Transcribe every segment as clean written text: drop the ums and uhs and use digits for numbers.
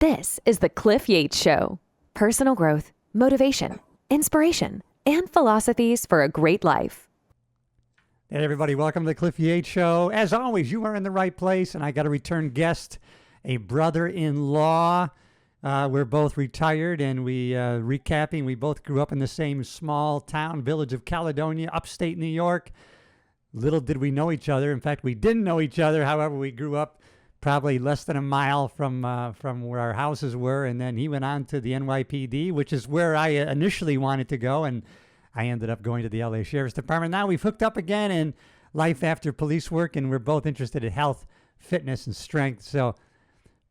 This is the Cliff Yates Show. Personal growth, motivation, inspiration, and philosophies for a great life. Hey, everybody. Welcome to the Cliff Yates Show. As always, you are in the right place, and I got a return guest, a brother-in-law. We're both retired, and we recapping. We both grew up in the same small town, village of Caledonia, upstate New York. Little did we know each other. In fact, we didn't know each other. However, we grew up probably less than a mile from where our houses were, and then he went on to the NYPD, which is where I initially wanted to go, and I ended up going to the LA Sheriff's Department. Now we've hooked up again in life after police work, and we're both interested in health, fitness, and strength. So,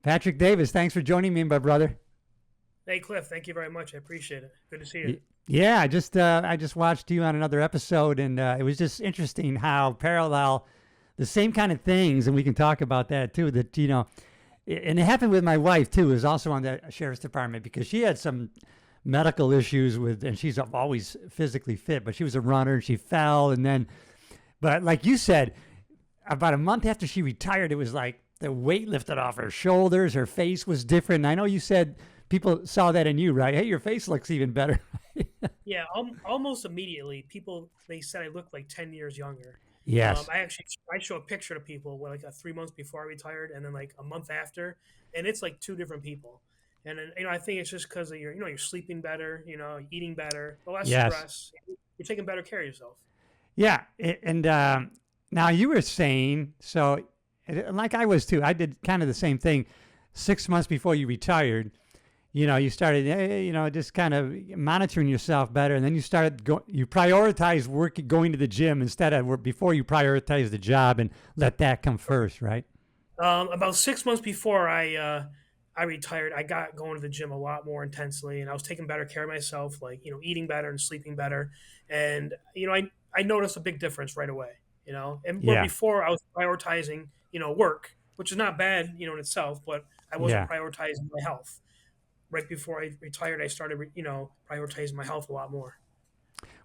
Patrick Davis, thanks for joining me, my brother. Hey, Cliff, thank you very much. I appreciate it. Good to see you. Yeah, I just watched you on another episode, and it was just interesting how parallel the same kind of things, and we can talk about that too, that, you know, and it happened with my wife too, who's also on the Sheriff's Department, because she had some medical issues with, and she's always physically fit, but she was a runner and she fell. And then, but like you said, about a month after she retired, it was like the weight lifted off her shoulders, her face was different. And I know you said people saw that in you, right? Hey, your face looks even better. Yeah, almost immediately, they said I looked like 10 years younger. Yes. I show a picture to people like 3 months before I retired, and then like a month after, and it's like two different people. And then, I think it's just because of you're sleeping better, eating better, less stress. You're taking better care of yourself. Yeah, and now you were saying, so like I was too. I did kind of the same thing. 6 months before you retired, you started, just kind of monitoring yourself better. And then you started, you prioritized going to the gym instead of before you prioritize the job and let that come first, right? About 6 months before I retired, I got going to the gym a lot more intensely, and I was taking better care of myself, like, eating better and sleeping better. And, I noticed a big difference right away, and before I was prioritizing, work, which is not bad, in itself, but I wasn't prioritizing my health. Right before I retired, I started, prioritizing my health a lot more.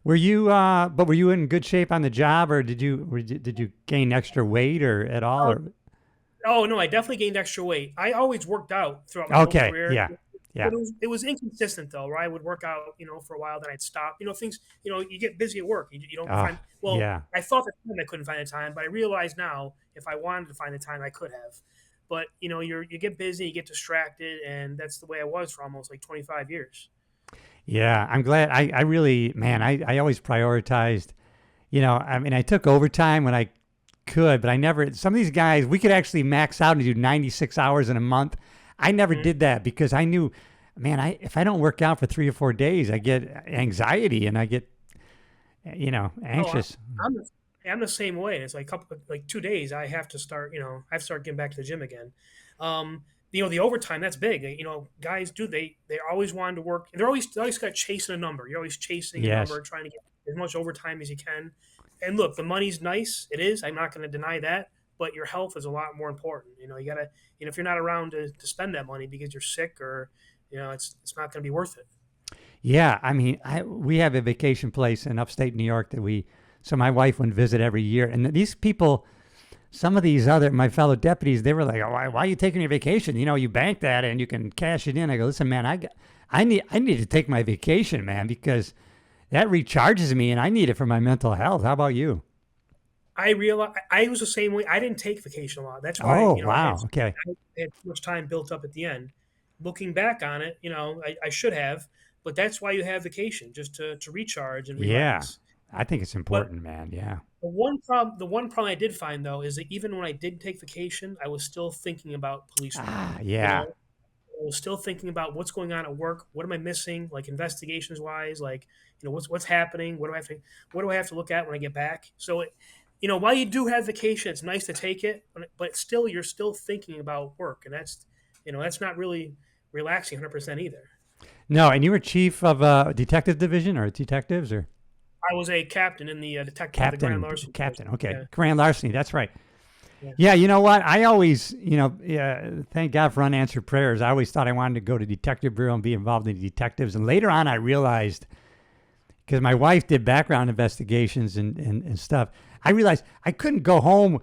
Were you in good shape on the job, or did you gain extra weight or at all? Oh no, I definitely gained extra weight. I always worked out throughout my whole career. Yeah. It was inconsistent though, where I would work out, for a while, then I'd stop. Things, you get busy at work. You don't find. Well, I thought at the time I couldn't find the time, but I realize now if I wanted to find the time, I could have. But, you get busy, you get distracted, and that's the way I was for almost like 25 years. Yeah, I'm glad. I really, man, I always prioritized, I took overtime when I could, but I never, some of these guys, we could actually max out and do 96 hours in a month. I never did that because I knew, man, if I don't work out for 3 or 4 days, I get anxiety and I get, anxious. I'm the same way. It's like 2 days. I have to start. I have to start getting back to the gym again. The overtime, that's big. Guys do. They always wanted to work. They're always got chasing a number. You're always chasing a number, trying to get as much overtime as you can. And look, the money's nice. It is. I'm not going to deny that. But your health is a lot more important. You gotta. If you're not around to spend that money because you're sick or, it's not going to be worth it. Yeah, we have a vacation place in upstate New York so my wife would visit every year. And these people, some of these my fellow deputies, they were like, oh, why are you taking your vacation? You bank that and you can cash it in. I go, listen, man, I need to take my vacation, man, because that recharges me and I need it for my mental health. How about you? I realized I was the same way. I didn't take vacation a lot. That's why. Wow. I had too much time built up at the end. Looking back on it, I should have, but that's why you have vacation, just to recharge and relax. Yeah. I think it's important, man. Yeah. The one problem I did find though is that even when I did take vacation, I was still thinking about police work. Yeah. I was still thinking about what's going on at work. What am I missing? Like investigations wise, like what's happening? What do I have to look at when I get back? So, while you do have vacation, it's nice to take it, but still you're still thinking about work, and that's not really relaxing 100% either. No, and you were chief of a detective division or detectives or? I was a captain in the the grand larceny. Captain, okay. Yeah. Grand larceny, that's right. Yeah, you know what? I always, thank God for unanswered prayers. I always thought I wanted to go to detective bureau and be involved in detectives. And later on, I realized, because my wife did background investigations and stuff, I realized I couldn't go home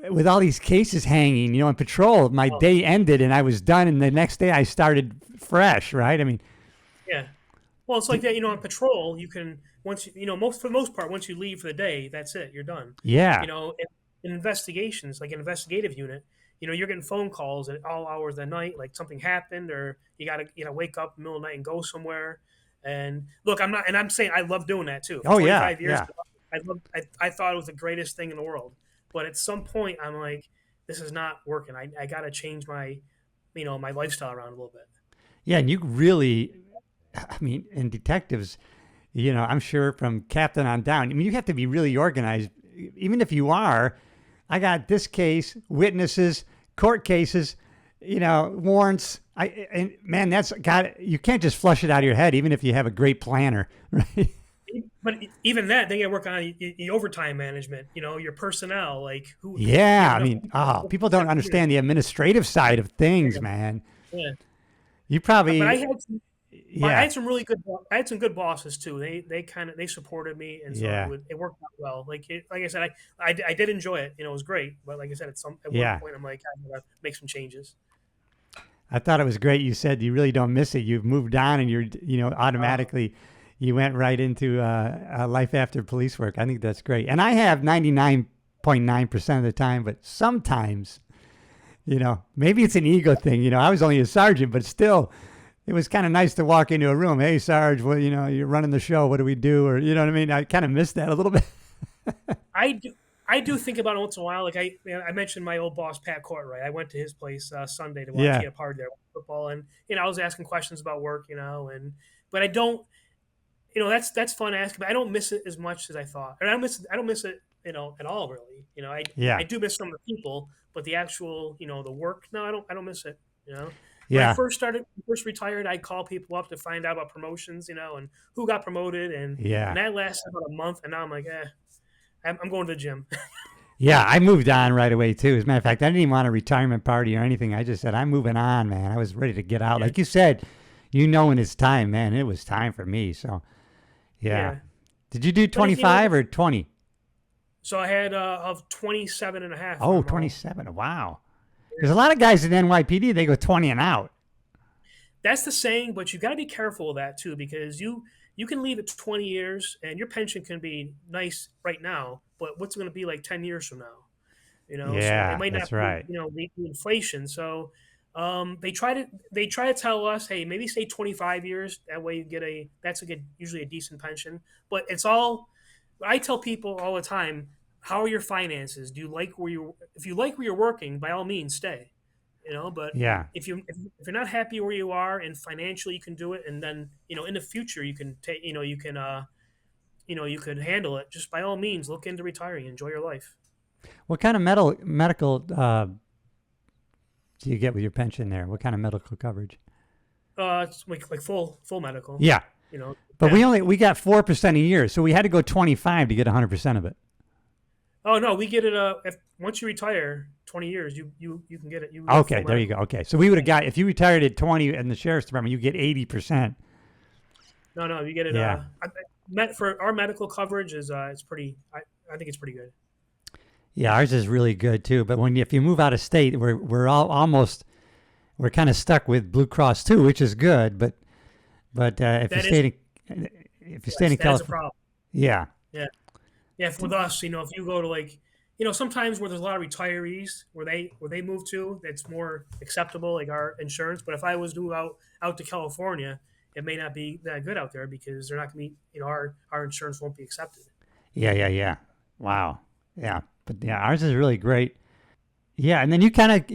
with all these cases hanging, in patrol, my Oh, day ended and I was done, and the next day I started fresh, right? I mean, yeah. Well, it's like d- that. On patrol, you can once most for the most part, once you leave for the day, that's it. You're done. yeah, In investigations, like an investigative unit, you're getting phone calls at all hours of the night, like something happened, or you gotta wake up in the middle of the night and go somewhere. And look, I'm not, and I'm saying I love doing that too. For oh yeah, 25 years, yeah, I thought it was the greatest thing in the world. But at some point, I'm like, this is not working. I gotta change my lifestyle around a little bit. yeah. And you really, I mean, in detectives, I'm sure from captain on down. I mean, you have to be really organized, even if you are. I got this case, witnesses, court cases, warrants. And man, that's got, you can't just flush it out of your head, even if you have a great planner, right? But even that, they got to work on the overtime management. Your personnel, like who you Yeah, have I enough. mean, people don't understand the administrative side of things, man. Yeah. You But probably, I yeah, had some really good I had some good bosses too. They kind of they supported me, and so yeah, it worked out well. Like I said, I did enjoy it. It was great. But like I said, at one yeah. point, I'm like, I gotta make some changes. I thought it was great. You said you really don't miss it. You've moved on, and you're, Uh, automatically, you went right into life after police work. I think that's great. And I have 99.9% of the time, but sometimes, maybe it's an ego thing. I was only a sergeant, but still, it was kind of nice to walk into a room. Hey, Sarge, well, you're running the show. What do we do? Or, you know what I mean? I kind of missed that a little bit. I do. I do think about it once in a while. Like I mentioned my old boss Pat Court, right? I went to his place Sunday to watch. Yeah. He had a party there with football, and I was asking questions about work, and but I don't. That's fun asking, but I don't miss it as much as I thought. And I don't miss it, at all really. I Yeah. do miss some of the people, but the actual, the work, no, I don't miss it. When I Yeah. first retired, I'd call people up to find out about promotions, and who got promoted, and Yeah. that lasted about a month, and now I'm like, I'm going to the gym. Yeah. I moved on right away, too. As a matter of fact, I didn't even want a retirement party or anything. I just said, I'm moving on, man. I was ready to get out. Yeah, Like you said, when it's time, man, it was time for me. So, yeah. yeah. Did you do But 25 or 20? so I had of 27 and a half. Oh, I'm all. 27. Wow. Because a lot of guys in NYPD, they go 20 and out. That's the saying, but you got to be careful of that too, because you can leave it 20 years and your pension can be nice right now, but what's it going to be like 10 years from now? So it Yeah, might not that's be, right. the inflation. So they try to tell us, hey, maybe stay 25 years. That way you get that's a good, usually a decent pension. But it's all, I tell people all the time, how are your finances? Do you like if you like where you're working, by all means stay. But Yeah. if you're not happy where you are and financially you can do it, and then in the future you can take, you could handle it. Just by all means, look into retiring, enjoy your life. What kind of medical do you get with your pension there? What kind of medical coverage? It's like full medical. Yeah. You know, But yeah. we got 4% a year, so we had to go 25 to get 100% of it. Oh no, we get it. If once you retire, 20 years, you can get it. You get full Okay, there you medical. go. Okay. So we would have got, if you retired at 20 in the sheriff's department, you get 80%. No, you get it. Yeah. For our medical coverage is it's pretty. I think it's pretty good. Yeah, ours is really good too. But if you move out of state, we're all almost, we're kind of stuck with Blue Cross too, which is good. But if you That is, stayed in, if you stayed in that is a California, problem. yeah, Yeah. Yeah, with us, if you go to like, sometimes where there's a lot of retirees where they move to, that's more acceptable, like our insurance. But if I was to move out to California, it may not be that good out there because they're not going to be, our insurance won't be accepted. yeah. Wow, yeah. But yeah, ours is really great. Yeah, and then you kind of,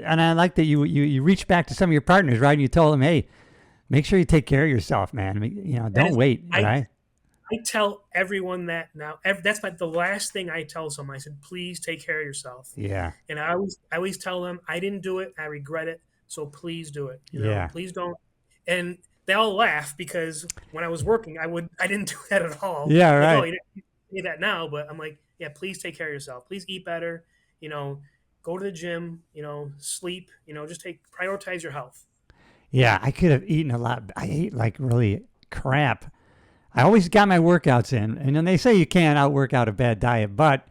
and I like that you reach back to some of your partners, right? And you told them, hey, make sure you take care of yourself, man. I mean, That don't is, wait, I right? I tell everyone that now. That's the last thing I tell someone. I said, please take care of yourself. Yeah, And I always tell them, I didn't do it. I regret it. So please do it. yeah, Please don't. And they all laugh because when I was working, I didn't do that at all. yeah, Like, oh, right. you didn't do that now, but I'm like, yeah, please take care of yourself. Please eat better. Go to the gym. Sleep. Just prioritize your health. Yeah, I could have eaten a lot. I ate like really crap. I always got my workouts in, and then they say you can't outwork out a bad diet, but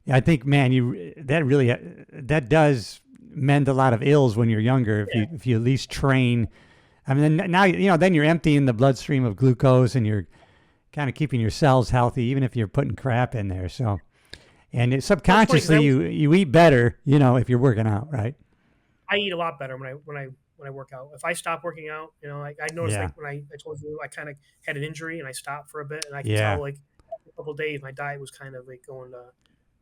I think, man, that does mend a lot of ills when you're younger if you at least train. I mean, now then you're emptying the bloodstream of glucose and you're kind of keeping your cells healthy, even if you're putting crap in there. So, and subconsciously you eat better, if you're working out, right? I eat a lot better when I work out. If I stop working out, I noticed like when I told you I kind of had an injury and I stopped for a bit, and I could tell like after a couple of days my diet was kind of like going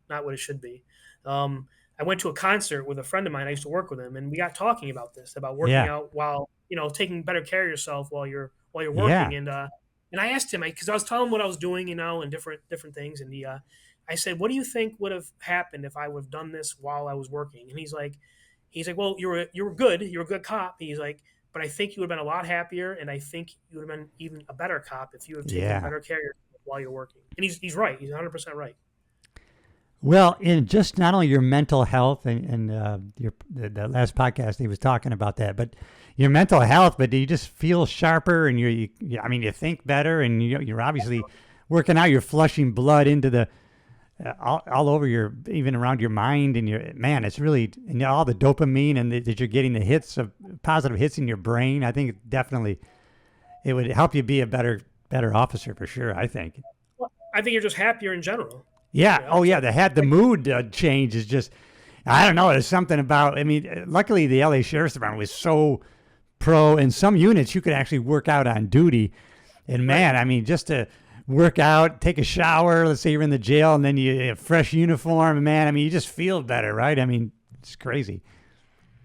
not what it should be. I went to a concert with a friend of mine. I used to work with him, and we got talking about this, about working out while taking better care of yourself while you're working. And I asked him because I was telling him what I was doing, and different things, and I said, "What do you think would have happened if I would have done this while I was working?" And he's like, "Well, you were good. You're a good cop." He's like, "But I think you would have been a lot happier, and I think you would have been even a better cop if you have taken better care of yourself while you're working." And he's right. He's 100% right. Well, in just not only your mental health and the last podcast he was talking about that, but your mental health, but do you just feel sharper and you think better, and you're obviously working out. You're flushing blood into the all over even around your mind, and it's really, and all the dopamine and that you're getting the hits of positive hits in your brain. I think definitely it would help you be a better officer for sure. I think. Well, I think you're just happier in general. Yeah. Oh yeah. The mood change is just, I don't know. There's something about, luckily the LA Sheriff's Department was so pro. In some units, you could actually work out on duty. And man, just to work out, take a shower, let's say you're in the jail, and then you have fresh uniform, man, you just feel better, right? It's crazy.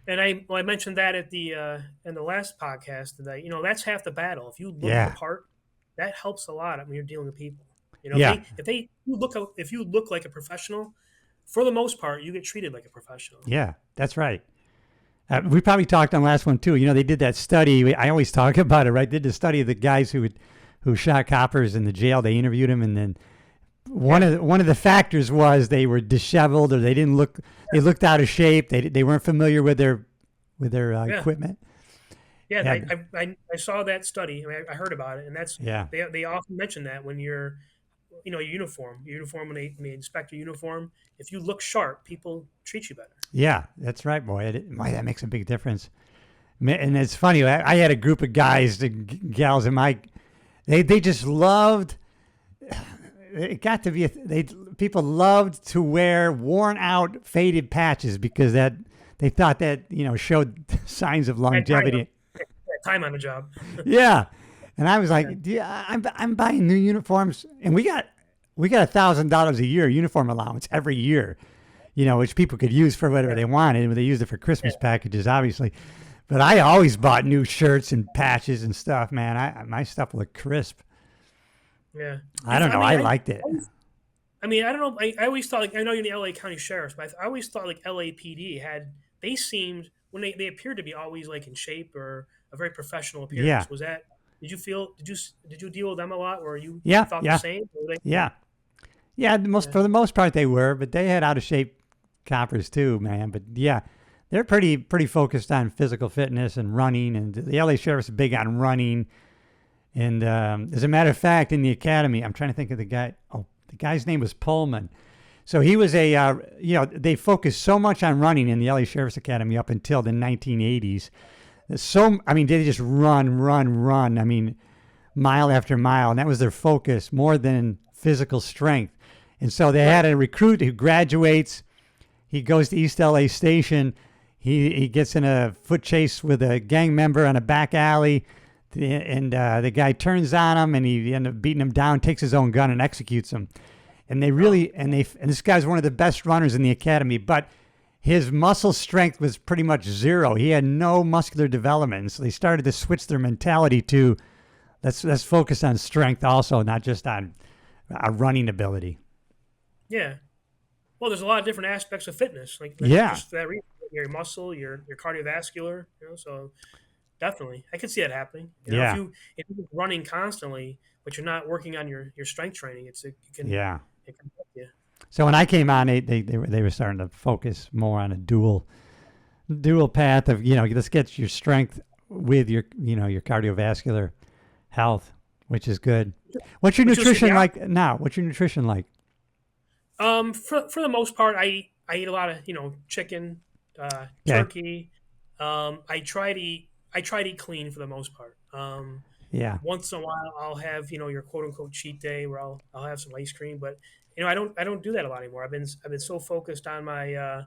And I mentioned that at the in the last podcast that that's half the battle. If you look the part, that helps a lot when you're dealing with people. If you look like a professional, for the most part, you get treated like a professional. Yeah, that's right. We probably talked on the last one too. They did that study. I always talk about it, right? They did the study of the guys who shot coppers in the jail. They interviewed them, and then one of the factors was they were disheveled, or they didn't look. They looked out of shape. They weren't familiar with their equipment. Yeah, I saw that study. I heard about it, and that's they often mention that when you're your uniform when they inspect your uniform, if you look sharp, people treat you better. Yeah, that's right, boy. That makes a big difference. And it's funny. I had a group of guys, gals, and they just loved. It got to be people loved to wear worn out, faded patches because they thought that showed signs of longevity. Time on the job. Yeah. And I was like, I'm buying new uniforms, and we got $1,000 a year uniform allowance every year, which people could use for whatever they wanted. And they used it for Christmas packages, obviously. But I always bought new shirts and patches and stuff, man. My stuff looked crisp. Yeah. I don't know. I liked it. I don't know. I always thought, I know you're the LA County Sheriffs, but I always thought LAPD they seemed, when they appeared to be always in shape or a very professional appearance. Yeah. Was that? Did you deal with them a lot, or you thought the same? Yeah. For the most part they were, but they had out of shape coppers too, man. But yeah, they're pretty focused on physical fitness and running, and the LA Sheriff's is big on running. And as a matter of fact, in the academy, I'm trying to think of the guy. Oh, the guy's name was Pullman. So he was they focused so much on running in the LA Sheriff's Academy up until the 1980s. They just run, mile after mile, and that was their focus more than physical strength. And so they had a recruit who graduates. He goes to East LA Station. He gets in a foot chase with a gang member on a back alley, and the guy turns on him, and he ends up beating him down, takes his own gun, and executes him. And this guy's one of the best runners in the academy, but his muscle strength was pretty much zero. He had no muscular development. So they started to switch their mentality to let's focus on strength also, not just on running ability. Yeah. Well, there's a lot of different aspects of fitness. Just that reason, your muscle, your cardiovascular, so definitely. I could see that happening. If you're running constantly, but you're not working on your strength training, it can help you. So when I came on, they were starting to focus more on a dual path of let's get your strength with your your cardiovascular health, which is good. What's your nutrition like now? What's your nutrition like? For the most part, I eat a lot of chicken, Okay. turkey. I try to eat clean for the most part. Yeah. Once in a while, I'll have your quote unquote cheat day where I'll have some ice cream, but I don't do that a lot anymore. I've been so focused on my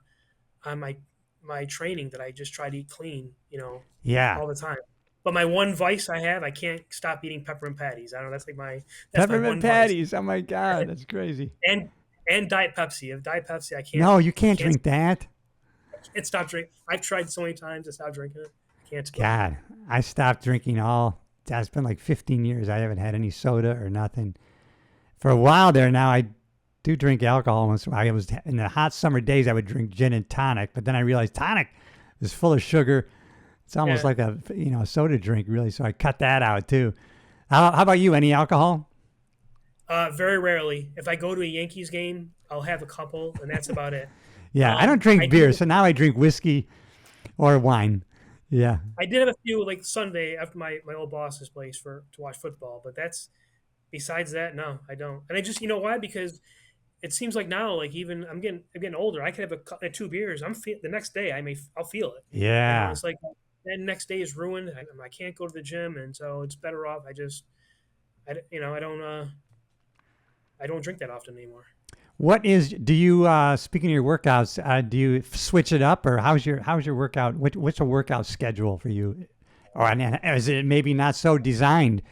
training that I just try to eat clean, Yeah. all the time. But my one vice I have, I can't stop eating peppermint patties. I don't know. That's my Peppermint one vice. patties. Oh my God, that's crazy. And Diet Pepsi. If Diet Pepsi, No, you I can't can't drink that. stop drinking. I've tried so many times to stop drinking it. I can't stop. God, I stopped drinking all. That's been like 15 years. I haven't had any soda or nothing. For a while there now, I do drink alcohol. Once I was in the hot summer days, I would drink gin and tonic, but then I realized tonic is full of sugar. It's almost Yeah. like a soda drink, really. So I cut that out too. How about you? Any alcohol? Very rarely. If I go to a Yankees game, I'll have a couple, and that's about it. Yeah, I don't I drink beer, do. so now I drink whiskey or wine. Yeah, I did have a few like Sunday after my old boss's place for to watch football, but that's besides that, no, I don't. And I just why? Because it seems like now, like even I'm getting older. I could have two beers. The next day I'll feel it. yeah. It's like that next day is ruined. I can't go to the gym, and so it's better off. I don't drink that often anymore. Do you speaking of your workouts, do you switch it up, or how's your workout? What's a workout schedule for you? Or is it maybe not so designed?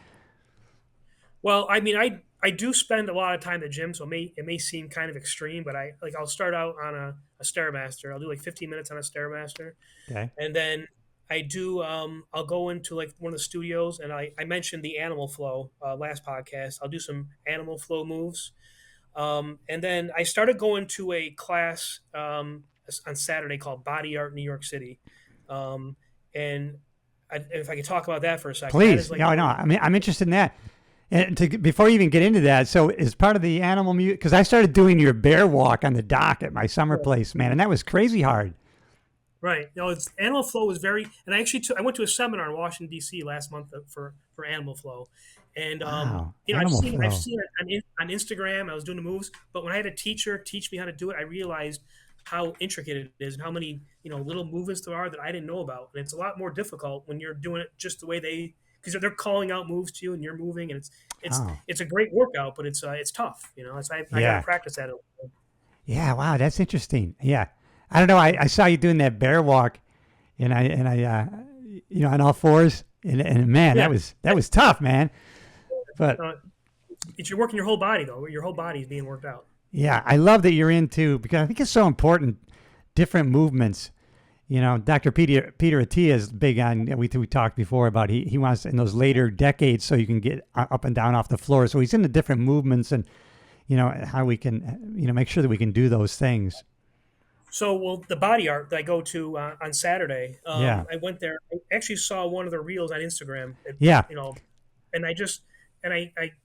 Well, I mean, I do spend a lot of time at the gym, so it may seem kind of extreme, but I'll start out on a stairmaster. I'll do like 15 minutes on a stairmaster, Okay. and then I'll go into like one of the studios, and I mentioned the animal flow last podcast. I'll do some animal flow moves. And then I started going to a class on Saturday called Body Art New York City. And if I could talk about that for a second, that Please. is like, No, no. I mean, I'm interested in that. And before you even get into that, so as part of the animal music, because I started doing your bear walk on the dock at my summer place, man, and that was crazy hard. right. It's Animal Flow is very, and I went to a seminar in Washington D.C. last month for Animal Flow, and Wow. I've Animal seen flow. it on Instagram. I was doing the moves, but when I had a teacher teach me how to do it, I realized how intricate it is and how many little movements there are that I didn't know about, and it's a lot more difficult when you're doing it just the way because they're calling out moves to you and you're moving, and Oh, it's a great workout, but it's tough. I got to yeah. practice that. A little bit. Yeah. Wow. That's interesting. Yeah. I don't know. I saw you doing that bear walk, and I on all fours, and man, Yeah. that was tough, man. But Uh, you're working your whole body though. Your whole body is being worked out. yeah, I love that you're into because I think it's so important. Different movements. Dr. Peter Attia is big on. We talked before about he wants in those later decades so you can get up and down off the floor. So he's into different movements and how we can make sure that we can do those things. So, well, the body art that I go to on Saturday, Yeah, I went there. I actually saw one of the reels on Instagram. yeah, And I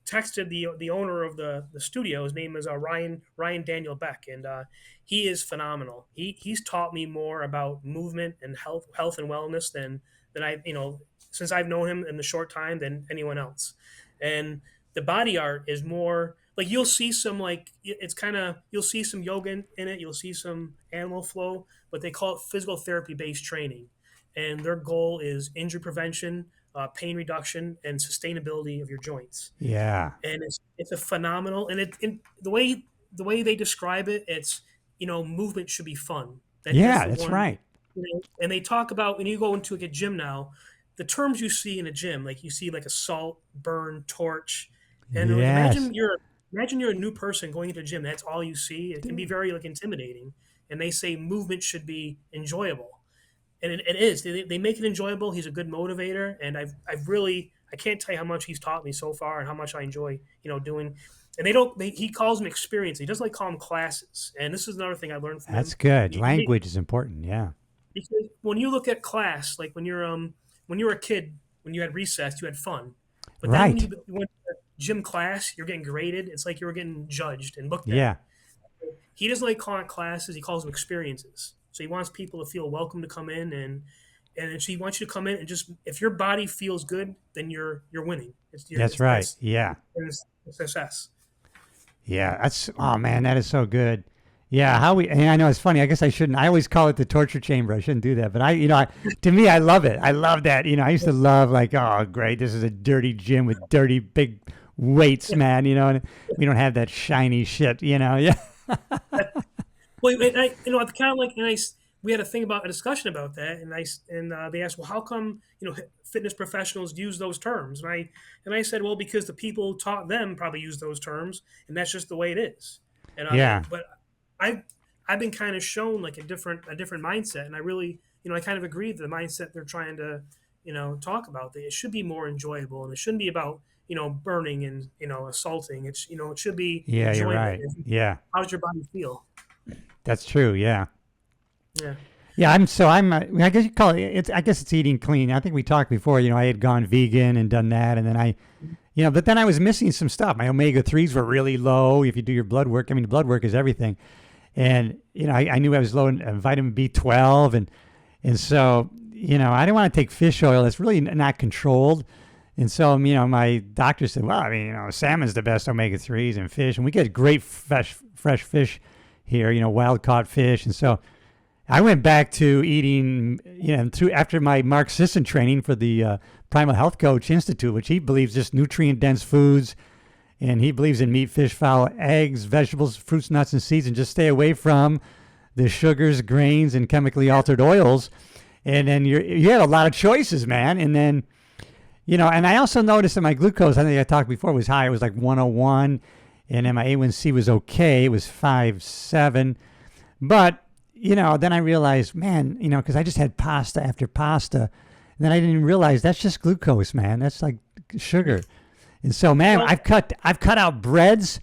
texted the owner of the studio. His name is Ryan Daniel Beck, and he is phenomenal. He's taught me more about movement and health and wellness than I since I've known him in the short time than anyone else. And the body art is more like you'll see some like it's kind of you'll see some yoga in it. You'll see some animal flow, but they call it physical therapy based training, and their goal is injury prevention, pain reduction, and sustainability of your joints. yeah, And it's a phenomenal and the way they describe it, it's movement should be fun. That's yeah. the That's one. right. And they talk about when you go into like a gym now, the terms you see in a gym, like you see like assault, burn, torch, and like Yes, imagine you're a new person going into a gym. That's all you see. It can be very like intimidating. And they say movement should be enjoyable, and it is. They make it enjoyable. He's a good motivator, and I've really I can't tell you how much he's taught me so far and how much I enjoy doing. And he calls them experience. He doesn't like call them classes. And this is another thing I learned from that's him. good. Language is important. Yeah, Because when you look at class, like when you were a kid, when you had recess, you had fun. But then when right. you went to gym class, you're getting graded. It's like you were getting judged and looked at. Yeah, He doesn't like calling it classes. He calls them experiences. So he wants people to feel welcome to come in and so he wants you to come in and just if your body feels good, then you're winning. that's right. Yeah. It's success. Yeah, oh man, that is so good. Yeah, and I know it's funny. I guess I shouldn't. I always call it the torture chamber. I shouldn't do that, but to me, I love it. I love that. I used to love like, oh, great, this is a dirty gym with dirty big weights, man. And we don't have that shiny shit. Yeah. Well, and I, kind of like, we had a discussion about that, and they asked, well, how come fitness professionals use those terms? And I said, well, because the people who taught them probably use those terms, and that's just the way it is. And Yeah. but I've been kind of shown like a different mindset, and I really I kind of agree with the mindset they're trying to talk about. That it should be more enjoyable, and it shouldn't be about burning and assaulting. It's it should be Yeah, you're right. enjoyment. Yeah, How does your body feel? that's true. Yeah. Yeah. Yeah, I guess you call it, I guess it's eating clean. I think we talked before, I had gone vegan and done that. And then but then I was missing some stuff. My omega-3s were really low. If you do your blood work, the blood work is everything. And, I knew I was low in vitamin B12. And so, I didn't want to take fish oil. That's really not controlled. And so, my doctor said, well, salmon's the best omega-3s and fish. And we get great fresh fish here, wild caught fish. And so I went back to eating, after my Mark Sisson training for the Primal Health Coach Institute, which he believes just nutrient-dense foods, and he believes in meat, fish, fowl, eggs, vegetables, fruits, nuts, and seeds, and just stay away from the sugars, grains, and chemically altered oils. And then you had a lot of choices, man. And then, and I also noticed that my glucose, I think I talked before, was high. It was like 101, and then my A1C was okay. It was 5.7, but then I realized, man, because I just had pasta after pasta. And then I didn't realize that's just glucose, man. That's like sugar. And so, man, I've cut out breads,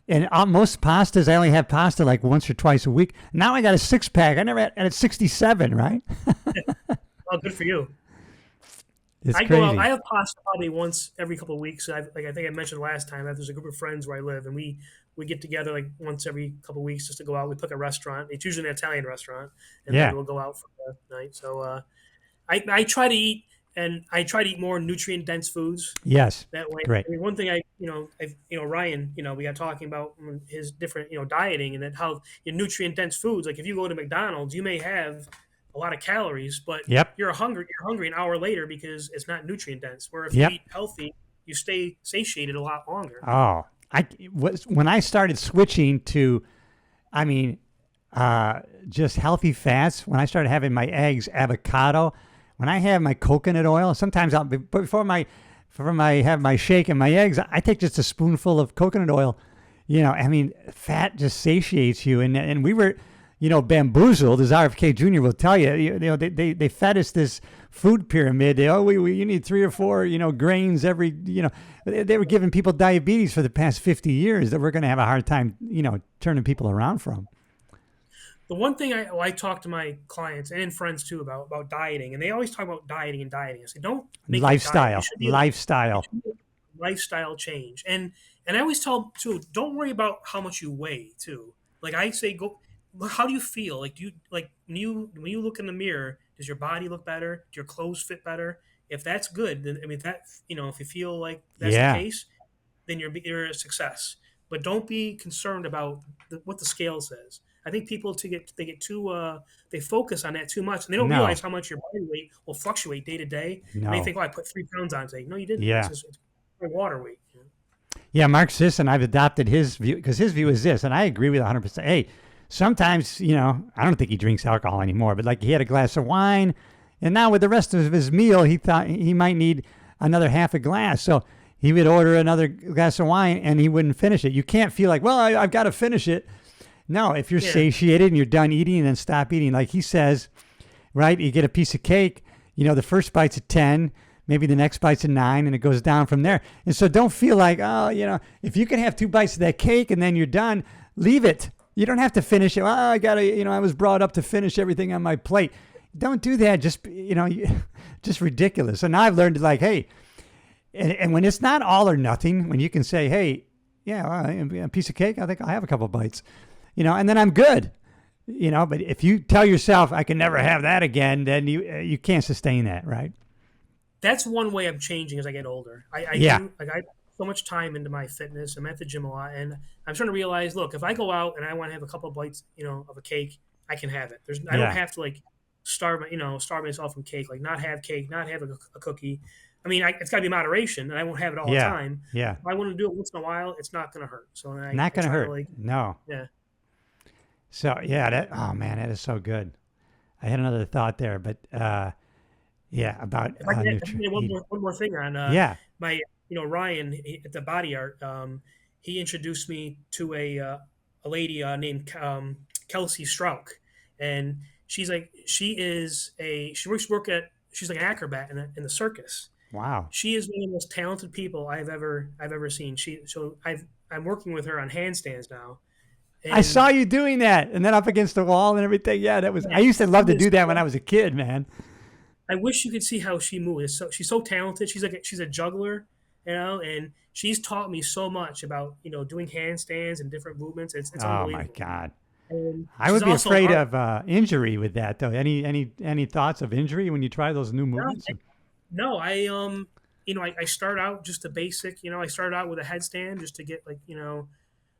and most pastas, I only have pasta like once or twice a week. Now I got a 6-pack. I never had it 67, right? Oh, good for you. It's I crazy. go out. I have pasta probably once every couple of weeks. I think I mentioned last time that there's a group of friends where I live, and we get together like once every couple of weeks just to go out. We pick a restaurant. It's usually an Italian restaurant, and then we'll go out for the night. So I try to eat, and I try to eat more nutrient dense foods. Yes. That way, Great. one thing Ryan, we got talking about his different dieting, and that how nutrient dense foods. Like if you go to McDonald's, you may have a lot of calories, but you're hungry an hour later because it's not nutrient dense. Where if you eat healthy, you stay satiated a lot longer. Oh, when I started switching to, just healthy fats, when I started having my eggs, avocado, when I have my coconut oil, sometimes before I have my shake and my eggs, I take just a spoonful of coconut oil. Fat just satiates you, and we were, bamboozled, as RFK Jr. will tell you. They fed us this food pyramid. You need 3 or 4, grains every, they were giving people diabetes for the past 50 years that we're going to have a hard time, turning people around from. The one thing I talk to my clients and friends too about dieting, and they always talk about dieting. I say, don't make lifestyle change. And I always tell them too, don't worry about how much you weigh too. Like I say, how do you feel? Like do you when you look in the mirror, does your body look better? Do your clothes fit better? If that's good, then if you feel like that's the case, then you're a success. But don't be concerned about what the scale says. I think people they get too they focus on that too much, and they don't realize how much your body weight will fluctuate day to day. No. And they think, I put 3 pounds on today. No, you didn't. Yeah. It's water weight. Yeah, Mark Sisson, I've adopted his view because his view is this, and I agree with 100%. Hey, sometimes, I don't think he drinks alcohol anymore, but like he had a glass of wine, and now with the rest of his meal, he thought he might need another half a glass. So he would order another glass of wine, and he wouldn't finish it. You can't feel like, well, I've got to finish it. No, if you're satiated and you're done eating and then stop eating, like he says, right, you get a piece of cake, the first bite's a 10, maybe the next bite's a 9, and it goes down from there. And so don't feel like, if you can have 2 bites of that cake and then you're done, leave it. You don't have to finish it. Well, I got to, I was brought up to finish everything on my plate. Don't do that. Just, just ridiculous. So now I've learned to hey, and when it's not all or nothing, when you can say, hey, a piece of cake, I think I'll have a couple of bites. And then I'm good, but if you tell yourself I can never have that again, then you can't sustain that, right? That's one way I'm changing as I get older. I so much time into my fitness. I'm at the gym a lot, and I'm starting to realize, look, if I go out and I want to have a couple of bites, of a cake, I can have it. I don't Yeah. have to like starve myself from cake, like not have cake, not have a cookie. I mean, it's got to be moderation, and I won't have it all the Yeah. time. Yeah. If I want to do it once in a while, it's not going to hurt. So Not I going to try hurt. to like, No. yeah. So, yeah, oh man, that is so good. I had another thought there, but yeah, about If I can add nutrition. one more thing on Yeah. my, Ryan at the Body Art, he introduced me to a lady named Kelsey Strauch, and she's like she's like an acrobat in the circus. Wow. She is one of the most talented people I've ever seen. I'm working with her on handstands now. I And saw you doing that, and then up against the wall and everything. Yeah, that was. I used to love to do that when I was a kid, man. I wish you could see how she moves. She's so talented. She's a juggler, and she's taught me so much about doing handstands and different movements. It's Oh my unbelievable. God. And I she's would be also afraid of injury with that, though. Any thoughts of injury when you try those new movements? No, I start out just a basic. I started out with a headstand just to get to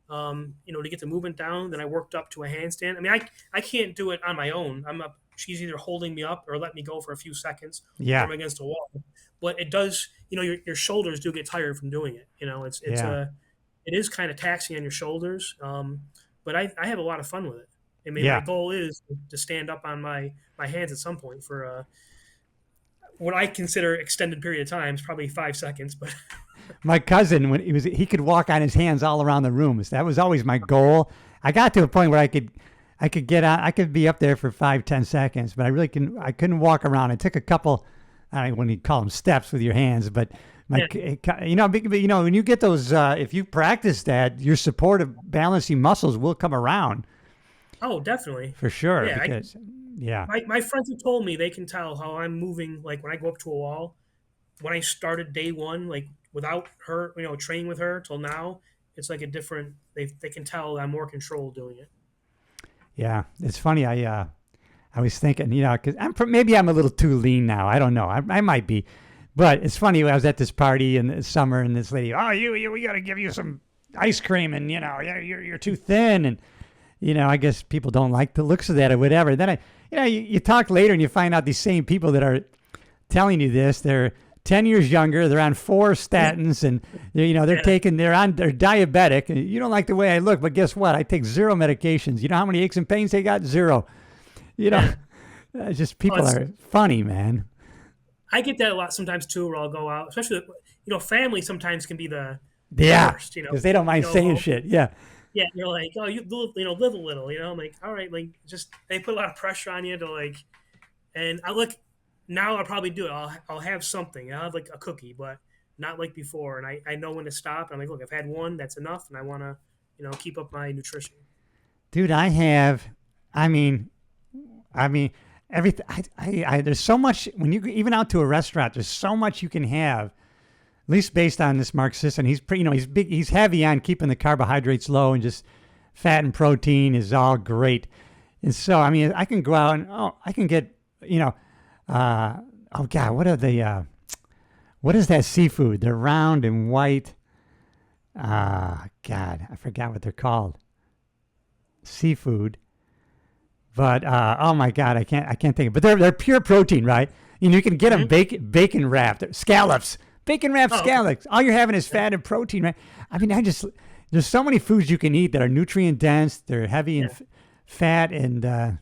get the movement down. Then I worked up to a handstand. I mean, I can't do it on my own. She's either holding me up or let me go for a few seconds. Yeah. Or I'm against a wall. But it does, your shoulders do get tired from doing it. It is kind of taxing on your shoulders. But I have a lot of fun with it. I mean, Yeah. my goal is to stand up on my hands at some point for what I consider extended period of time. It's probably 5 seconds, but My cousin, when he could walk on his hands all around the rooms. That was always my goal. I got to a point where I could get on. I could be up there for 5-10 seconds, but I couldn't walk around. I took a couple. I don't know when you call them steps with your hands, but when you get those, if you practice that, your supportive balancing muscles will come around. Oh, definitely. For sure. Yeah, Because, yeah. My friends have told me they can tell how I'm moving. Like when I go up to a wall, when I started day one, like without her, training with her till now, it's like a different. They can tell I'm more controlled doing it. Yeah, it's funny. I was thinking, because maybe I'm a little too lean now. I don't know. I might be, but it's funny. I was at this party in the summer, and this lady, we got to give you some ice cream, and you're too thin, and I guess people don't like the looks of that or whatever. Then you talk later, and you find out these same people that are telling you this, they're 10 years younger, they're on 4 statins, and they're diabetic, and you don't like the way I look, but guess what? I take 0 medications. You know how many aches and pains they got? 0. It's just people are funny, man. I get that a lot sometimes too, where I'll go out, especially family sometimes can be the worst, worst, because they don't mind saying shit. Yeah. Yeah, you're like, oh, you live a little, I'm like, all right, like just they put a lot of pressure on you to and I look. Now I'll probably do it. I'll have something. I'll have like a cookie, but not like before. And I know when to stop. I'm like, look, I've had one. That's enough. And I want to, keep up my nutrition. Dude, I have. I mean, everything. There's so much when you even out to a restaurant. There's so much you can have. At least based on this Mark Sisson, he's he's big. He's heavy on keeping the carbohydrates low, and just fat and protein is all great. And so, I mean, I can go out and I can get oh God, what is that seafood? They're round and white. God, I forgot what they're called. Seafood. But oh my God, I can't think of it. But they're pure protein, right? You can get them bacon wrapped, scallops, bacon wrapped scallops. All you're having is fat and protein, right? I mean, there's so many foods you can eat that are nutrient dense. They're heavy in fat, and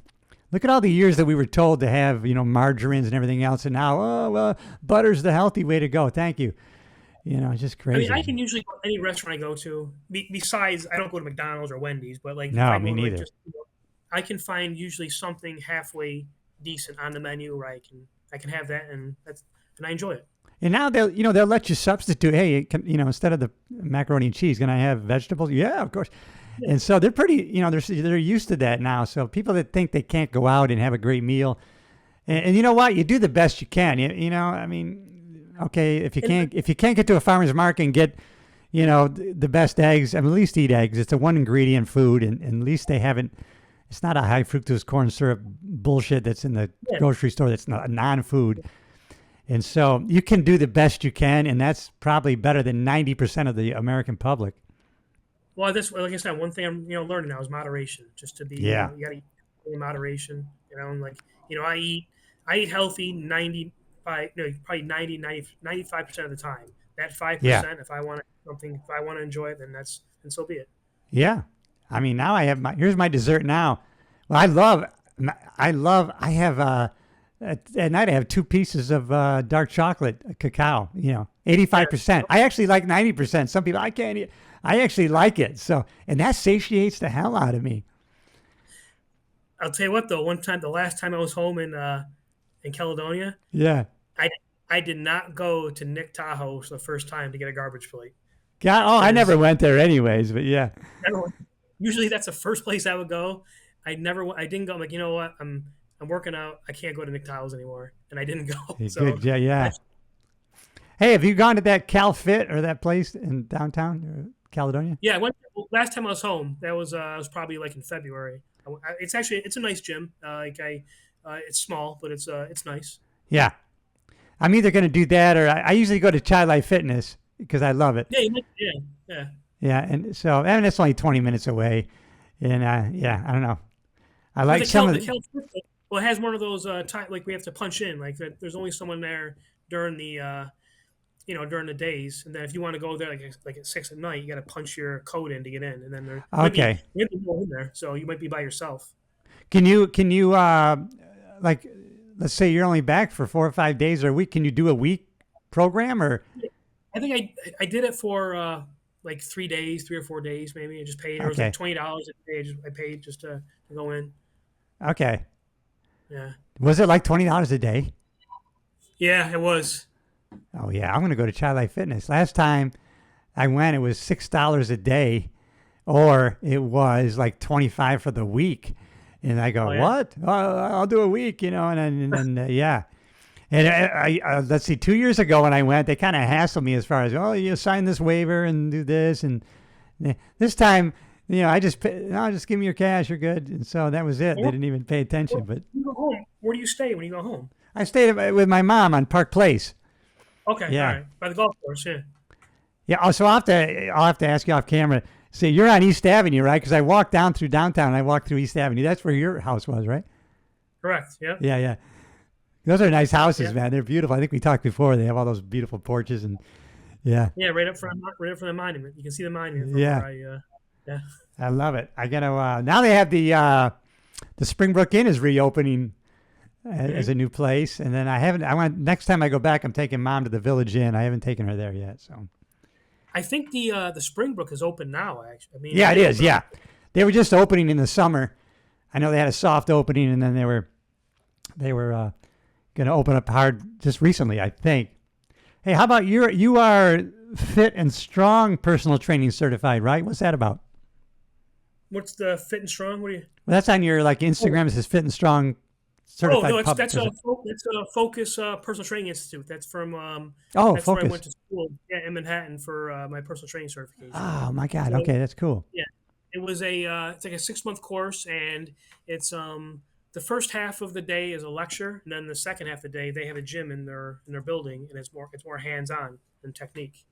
look at all the years that we were told to have, margarines and everything else, and now, butter's the healthy way to go. Thank you. It's just crazy. I mean, I can usually go to any restaurant I go to. Besides, I don't go to McDonald's or Wendy's, but no, me neither. I can find usually something halfway decent on the menu where I can have that, and I enjoy it. And now they'll let you substitute. Hey, instead of the macaroni and cheese, can I have vegetables? Yeah, of course. And so they're pretty, they're used to that now. So people that think they can't go out and have a great meal, and you know what, you do the best you can. I mean, okay, if you can't get to a farmer's market and get, the best eggs, at least eat eggs. It's a one ingredient food, and at least they haven't. It's not a high fructose corn syrup bullshit that's in the grocery store. That's not non-food. And so you can do the best you can, and that's probably better than 90% of the American public. Well, this, like I said, one thing I'm learning now is moderation. Just to be, Yeah. you got to eat in moderation. And like I eat healthy 95, no, probably 95% of the time. That Yeah. 5%, if I want something, if I want to enjoy it, then so be it. Yeah. I mean, now I have here's my dessert now. Well, I have, at night I have 2 pieces of dark chocolate cacao, 85%. I actually like 90%. Some people, I can't eat. I actually like it. So, and that satiates the hell out of me. I'll tell you what, though, the last time I was home in Caledonia, Yeah. I I did not go to Nick Tahoe for the first time to get a garbage plate. God, oh, I never Because went there anyways, but yeah. usually that's the first place I would go. I didn't go. I'm like, you know what? I'm working out. I can't go to Nick Tahoe's anymore, and I didn't go. So Good. Yeah. Yeah. Hey, have you gone to that Cal Fit or that place in downtown Caledonia? yeah, I went last time I was home. That was probably like in February. It's a nice gym. It's small, but it's nice. Yeah. I'm either going to do that or I usually go to Child Life Fitness because I love it. Yeah, yeah. Yeah. And so, and it's only 20 minutes away. And yeah, I don't know. I like some of the. Well, it has one of those like we have to punch in. Like there's only someone there during during the days, and then if you want to go there like at 6 at night, you got to punch your code in to get in, and then there Okay. might be more in there, so you might be by yourself. Can you like, let's say you're only back for 4 or 5 days or a week. Can you do a week program or? I think I did it for like 3 days, 3 or 4 days, maybe. I just paid. It was Okay. like $20 a day. I paid just to go in. Okay. Yeah. Was it like $20 a day? Yeah, it was. Oh yeah, I'm gonna go to Child Life Fitness. Last time I went, it was $6 a day, or it was like 25 for the week. And I go, Oh, yeah? what? Oh, I'll do a week, and then yeah. And I let's see, 2 years ago when I went, they kind of hassled me as far as, oh, you sign this waiver and do this, and this time, just no, just give me your cash, you're good. And so that was it. They didn't even pay attention. But You go home. Where do you stay when you go home? I stayed with my mom on Park Place. Okay, Yeah. all right. By the golf course, yeah. Yeah. Oh, so I'll have to ask you off camera. See, you're on East Avenue, right? Because I walked down through downtown. And I walked through East Avenue. That's where your house was, right? Correct, yeah. Yeah, yeah. Those are nice houses, Yeah. man. They're beautiful. I think we talked before. They have all those beautiful porches and yeah. Yeah, right up from the monument. You can see the monument from Yeah. where yeah. I love it. I gotta. Now they have the Springbrook Inn is reopening as a new place, and then I want next time I go back, I'm taking Mom to the Village Inn. I haven't taken her there yet, so. I think the Springbrook is open now, actually. I mean, Yeah, it is. Yeah, they were just opening in the summer. I know they had a soft opening, and then they were going to open up hard just recently, I think. Hey, how about you are Fit and Strong personal training certified, right? What's that about? What's the Fit and Strong? What do you? Well, that's on your Instagram. It says Fit and Strong certified. Oh no, that's a Focus Personal Training Institute. That's from that's Focus. where I went to school. Yeah, in Manhattan for my personal training certification. Oh my God. So, Okay, that's cool. yeah, it was it's like a 6-month course, and it's the first half of the day is a lecture, and then the second half of the day they have a gym in their building, and it's more hands on than technique.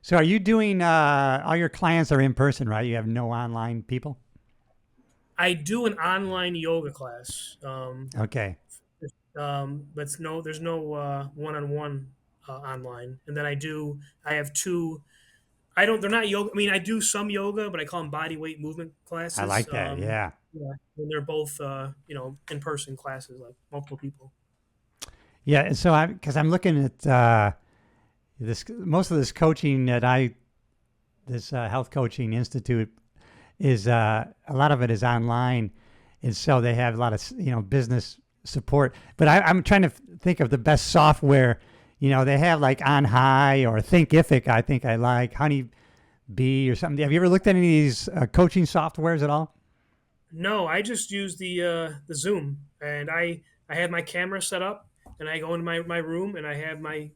So are you doing all your clients are in person, right? You have no online people? I do an online yoga class. Okay. But there's no one-on-one online. And then I have two. They're not yoga. I mean, I do some yoga, but I call them body weight movement classes. I like that. Yeah. Yeah, and they're both in-person classes, like multiple people. Yeah. And so I'm looking at most of this coaching that this health coaching institute is a lot of it is online, and so they have a lot of business support. But I'm trying to think of the best software. They have like On High or Thinkific. I think I like Honey Bee or something. Have you ever looked at any of these coaching softwares at all? No, I just use the Zoom, and I have my camera set up, and I go into my room, and I have my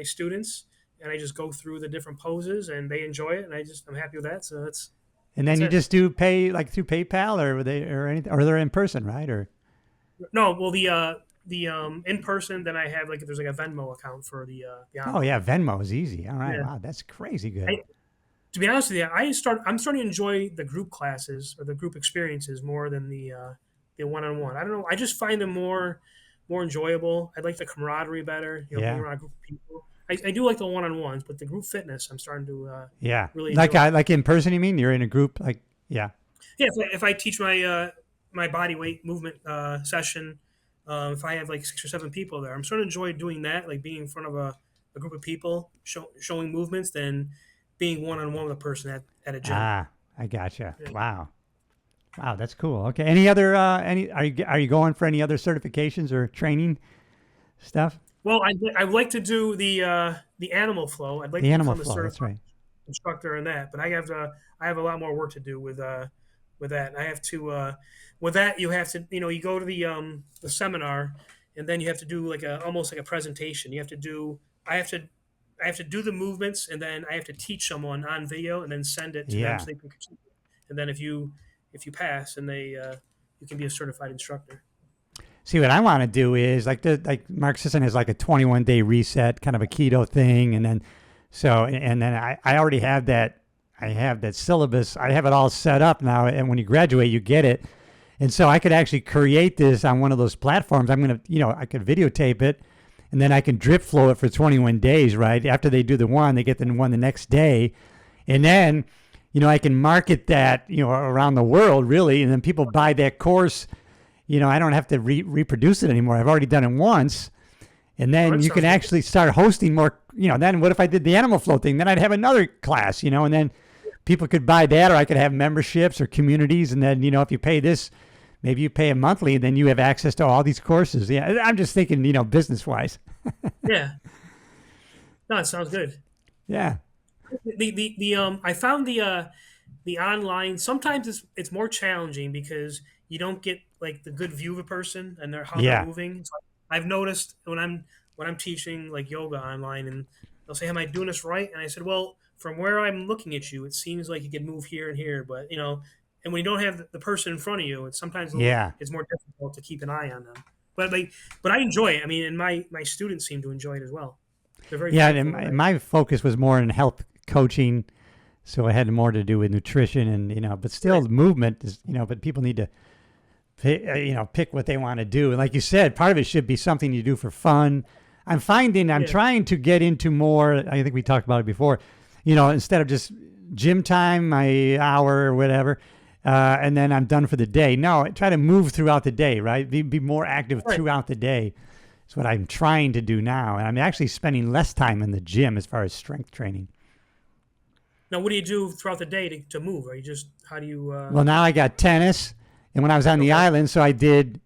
students, and I just go through the different poses, and they enjoy it, and I'm happy with that. So that's. And then you it. just do pay like through PayPal or anything, or they're in person, right? Or No, well the in person. Then I have like there's like a Venmo account for the Oh online. yeah, Venmo is easy. All right, Yeah. wow, that's crazy good. I, to be honest with you, I'm starting to enjoy the group classes or the group experiences more than the one on one. I don't know. I just find them more enjoyable. I like the camaraderie better. Being Yeah, around a group of people. I do like the one on ones, but the group fitness I'm starting to yeah. really Like enjoy. like in person, you mean? You're in a group, like yeah, Yeah, if I teach my body weight movement session, if I have like 6 or 7 people there, I'm starting to enjoy doing that, like being in front of a group of people, showing movements, than being one on one with a person at a gym. ah, I gotcha. Yeah. Wow, wow, that's cool. Okay, any other any are you going for any other certifications or training stuff? Well, I'd like to do the animal flow. I'd like The to animal become a flow. That's certified right. instructor in that, but I have a lot more work to do with that. I have to with that you have to you go to the seminar, and then you have to do like a almost like a presentation. You have to do I have to do the movements, and then I have to teach someone on video and then send it to them Yeah. so they can critique it. And then if you pass, and they you can be a certified instructor. See, what I want to do is like Mark Sisson has like a 21-day reset, kind of a keto thing, and then and then I already have that. I have that syllabus. I have it all set up now, and when you graduate, you get it. And so I could actually create this on one of those platforms. I'm gonna, I could videotape it, and then I can drip flow it for 21 days. Right after they do the one, they get the one the next day, and then, I can market that, around the world really, and then people buy that course. I don't have to reproduce it anymore. I've already done it once. And Oh, then that you can sounds good. actually start hosting more, then what if I did the animal flow thing? Then I'd have another class, and then people could buy that, or I could have memberships or communities. And then, if you pay this, maybe you pay a monthly, and then you have access to all these courses. Yeah. I'm just thinking, business wise. Yeah, no, it sounds good. Yeah. The I found the online sometimes it's more challenging because you don't get like the good view of a person and how they're Yeah. moving. So I've noticed when I'm teaching like yoga online, and they'll say, "Am I doing this right?" And I said, "Well, from where I'm looking at you, it seems like you can move here and here, but and when you don't have the person in front of you, it's sometimes Yeah. it's more difficult to keep an eye on them. But I enjoy it. I mean, and my students seem to enjoy it as well. They're very Yeah. And thankful that my focus was more in health coaching. So it had more to do with nutrition and, but still movement is, but people need to pick what they want to do. And like you said, part of it should be something you do for fun. I'm finding I'm yeah. trying to get into more. I think we talked about it before. Instead of just gym time, my hour or whatever, and then I'm done for the day. No, I try to move throughout the day. Right, be more active Right. throughout the day. It's what I'm trying to do now, and I'm actually spending less time in the gym as far as strength training. Now, what do you do throughout the day to move? Are you just how do you? Well, now I got tennis, and when I was on the Okay. island, so I did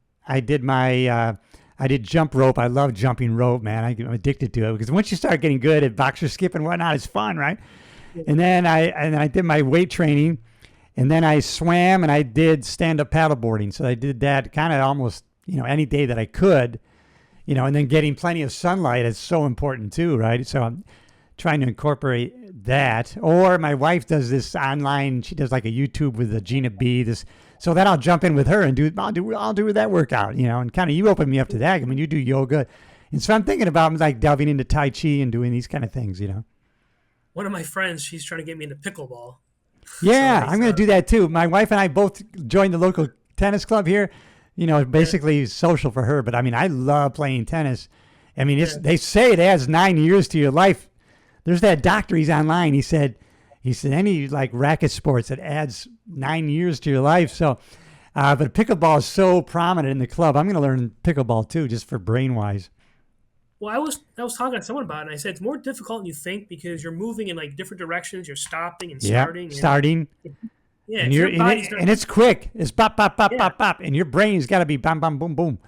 my I did jump rope. I love jumping rope, man. I'm addicted to it because once you start getting good at boxer skip and whatnot, it's fun, right? And then I did my weight training, and then I swam and I did stand up paddleboarding. So I did that kind of almost any day that I could, and then getting plenty of sunlight is so important too, right? So I'm trying to incorporate that. Or my wife does this online. She does like a YouTube with the Gina B. So then I'll jump in with her and I'll do that workout, and kind of you open me up to that. I mean, you do yoga, and so I'm thinking about like delving into Tai Chi and doing these kind of things. One of my friends, she's trying to get me into pickleball. So Yeah, I'm going to do that too. My wife and I both joined the local tennis club here. yeah, Basically social for her, but I mean, I love playing tennis. I mean, yeah. they say it adds 9 years to your life. There's that doctor. He's online. He said any like racket sports it adds 9 years to your life. So, but pickleball is so prominent in the club. I'm going to learn pickleball too, just for brain wise. Well, I was talking to someone about it, and I said it's more difficult than you think because you're moving in like different directions. You're stopping and Yeah, starting, and starting yeah, and if you're your in body's it, not and it's quick. It's pop, pop, pop, yeah. pop, pop, and your brain's got to be bam, bam, boom, boom.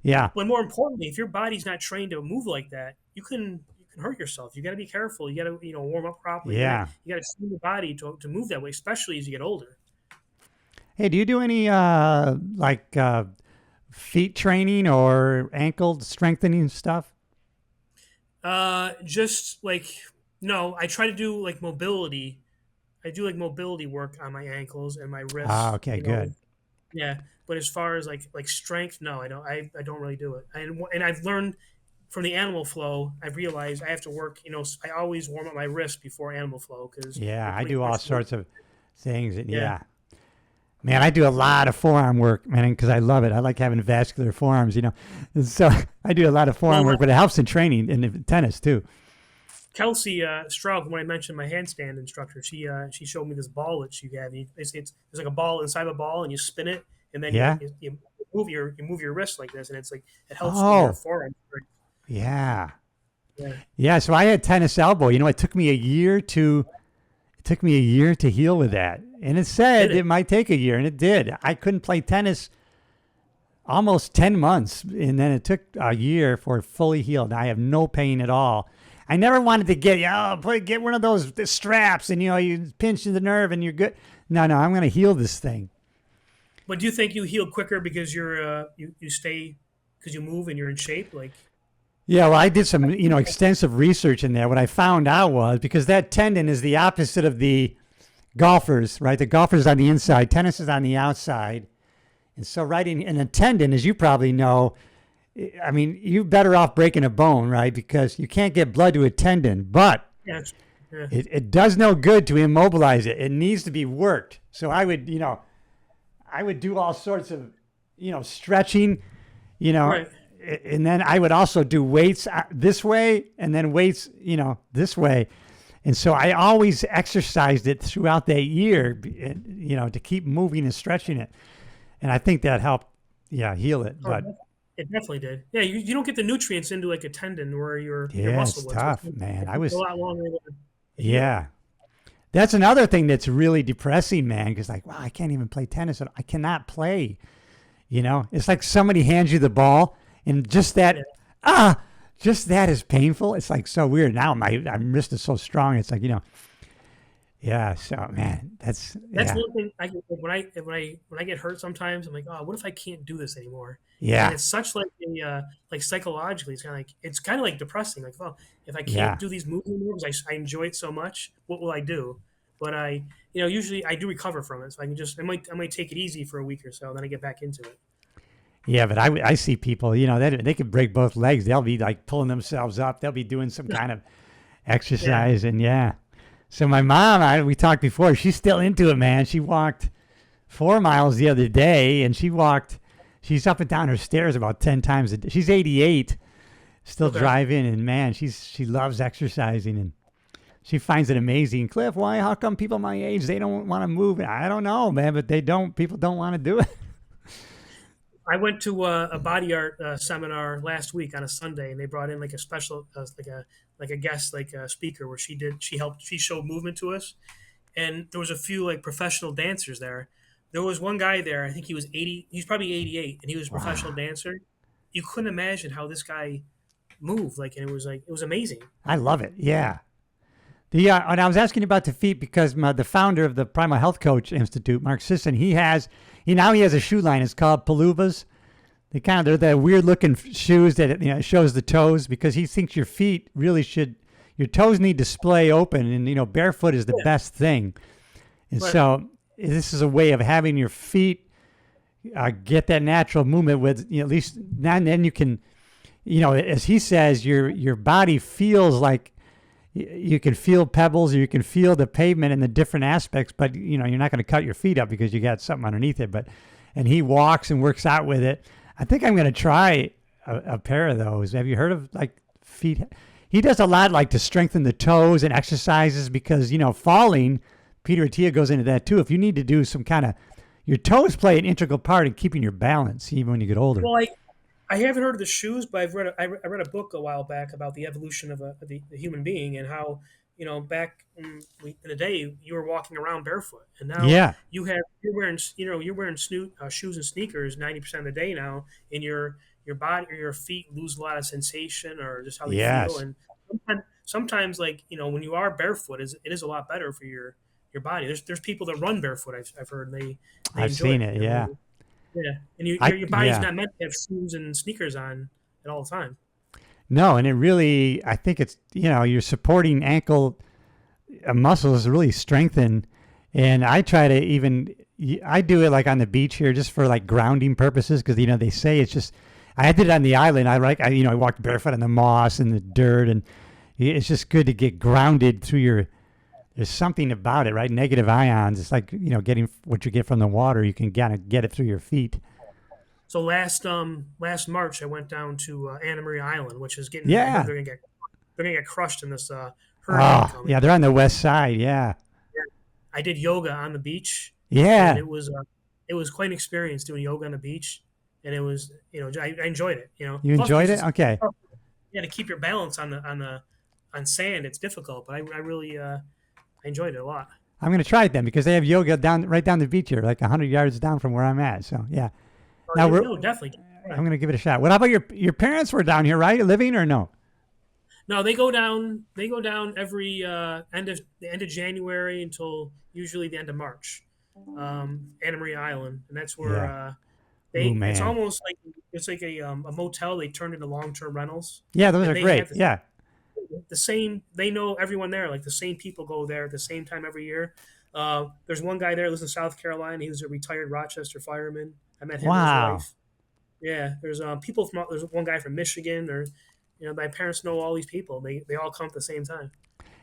Yeah, But more importantly, if your body's not trained to move like that, you can hurt yourself. You got to be careful. You got to warm up properly. yeah. You got to train your body to move that way, especially as you get older. Hey, do you do any like feet training or ankle strengthening stuff? Just like no, I try to do like mobility. I do like mobility work on my ankles and my Ah, wrists. okay, good. Yeah. But as far as like strength, no, I don't. I don't really do it. And I've learned from the animal flow. I've realized I have to work. I always warm up my wrist before animal flow because Yeah, we're I putting do all pressure. sorts of things. And Yeah. yeah. Man, I do a lot of forearm work, man, because I love it. I like having vascular forearms, And so I do a lot of forearm Well, work, but it helps in training and in tennis too. Kelsey Straub, when I mentioned my handstand instructor, she showed me this ball that she have. It's there's like a ball inside a ball, and you spin it, and then Yeah. you move your wrist like this, and it's like it helps with your Oh, forearm. yeah. Yeah. Yeah. So I had tennis elbow. It took me a year to heal with that. And it said Did it it? might take a year, and it did. I couldn't play tennis almost 10 months, and then it took a year for it fully healed. I have no pain at all. I never wanted to get one of those straps, and you pinch the nerve and you're good. No, I'm going to heal this thing. But do you think you heal quicker because you stay because you move and you're in shape? Like, Yeah, well, I did some, extensive research in there. What I found out was because that tendon is the opposite of the golfers, right? The golfers on the inside, tennis is on the outside. And so right in a tendon, as you probably know, I mean, you're better off breaking a bone, right? Because you can't get blood to a tendon, but yeah, yeah, it does no good to immobilize it. It needs to be worked. So I would do all sorts of, stretching, right. and then I would also do weights this way and then weights, this way. And so I always exercised it throughout that year, to keep moving and stretching it. And I think that helped, heal it. Oh, But it definitely did. Yeah, you don't get the nutrients into like a tendon where your yeah, muscle it's would. tough, It man. takes a lot longer to heal. Yeah. That's another thing that's really depressing, man, because wow, I can't even play tennis. I cannot play. It's like somebody hands you the ball and just that, Yeah. just that is painful. It's like so weird. Now my wrist is so strong. It's like, yeah. So man, That's yeah. one thing when I get hurt sometimes I'm like, oh, what if I can't do this anymore? And Yeah. it's such like a like psychologically, it's kind of like depressing. Like, well, if I can't Yeah. do these movement moves, I enjoy it so much. What will I do? But usually I do recover from it, so I might take it easy for a week or so, then I get back into it. Yeah, but I see people, they could break both legs. They'll be like pulling themselves up. They'll be doing some kind of Yeah, exercise. And yeah. So my mom, we talked before, she's still into it, man. She walked 4 miles the other day and she's up and down her stairs about 10 times a day. She's 88, still okay. driving. And man, she loves exercising and she finds it amazing. Cliff, how come people my age, they don't want to move? I don't know, man, but people don't want to do it. I went to a body art seminar last week on a Sunday, and they brought in like a special, like a guest, like a speaker, where she showed movement to us, and there was a few like professional dancers there. There was one guy there, I think he was 80, he's probably 88, and he was a professional Wow. dancer. You couldn't imagine how this guy moved, like it was amazing. I love it. Yeah. And I was asking about the feet because the founder of the Primal Health Coach Institute, Mark Sisson, he has a shoe line. It's called Palubas. They're the weird looking shoes that it shows the toes because he thinks your feet really your toes need to splay open and barefoot is the Yeah, best thing. And but so this is a way of having your feet get that natural movement with at least then you can as he says your body feels like you can feel pebbles or you can feel the pavement and the different aspects, but you're not going to cut your feet up because you got something underneath it. And he walks and works out with it. I think I'm going to try a pair of those. Have you heard of like feet? He does a lot like to strengthen the toes and exercises because, falling, Peter Attia goes into that too. If you need to do some kind of, your toes play an integral part in keeping your balance even when you get older. well, I haven't heard of the shoes, but I read a book a while back about the evolution of the human being and how back in the day you were walking around barefoot, and now Yeah. you're wearing shoes and sneakers 90% of the day now, and your body or your feet lose a lot of sensation or just how they feel, Yes. and sometimes like when you are barefoot, it is a lot better for your body. There's people that run barefoot. I've heard they I've enjoy seen it. it. Yeah. Yeah, and your body's Yeah. not meant to have shoes and sneakers on at all the time. No, and it really, I think it's, your supporting ankle muscles really strengthen. And I try to even, I do it like on the beach here just for like grounding purposes because they say it's just. I did it on the island. I walked barefoot on the moss and the dirt, and it's just good to get grounded through your. There's something about it, right? Negative ions. It's like getting what you get from the water. You can kind of get it through your feet. So last March, I went down to Anna Maria Island, which is getting. Yeah. They're gonna get crushed in this hurricane coming. Yeah, they're on the west side. Yeah. I did yoga on the beach. Yeah. And it was quite an experience doing yoga on the beach, and it was I enjoyed it. You Plus, enjoyed it? Okay. Yeah, to keep your balance on sand, it's difficult, but I really I enjoyed it a lot. I'm going to try it then because they have yoga right down the beach here, like 100 yards down from where I'm at. So, yeah. Now definitely. I'm going to give it a shot. What about your parents were down here, right? Living or no? No, they go down. They go down every end of January until usually the end of March. Anna Maria Island, and that's where it's almost like a motel. They turned into long-term rentals. Yeah, those are great. Yeah. The same. They know everyone there. Like the same people go there at the same time every year. There's one guy there who lives in South Carolina. He was a retired Rochester fireman. I met him and his wife. Yeah, there's there's one guy from Michigan. Or my parents know all these people. They all come at the same time.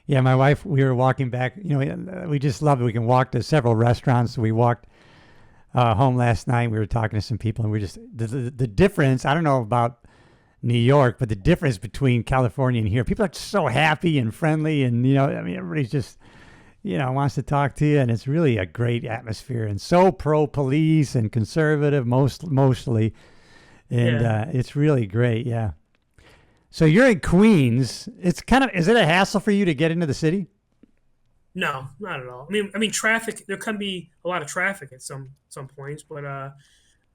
Yeah, my wife. We were walking back. We just love it. We can walk to several restaurants. We walked home last night. We were talking to some people, and we just the difference. I don't know about New York, but the difference between California and here, people are so happy and friendly, and everybody's just wants to talk to you, and it's really a great atmosphere, and so pro police and conservative mostly, and it's really great. Yeah. So you're in Queens. Is it a hassle for you to get into the city? No, not at all. I mean, traffic. There can be a lot of traffic at some points, but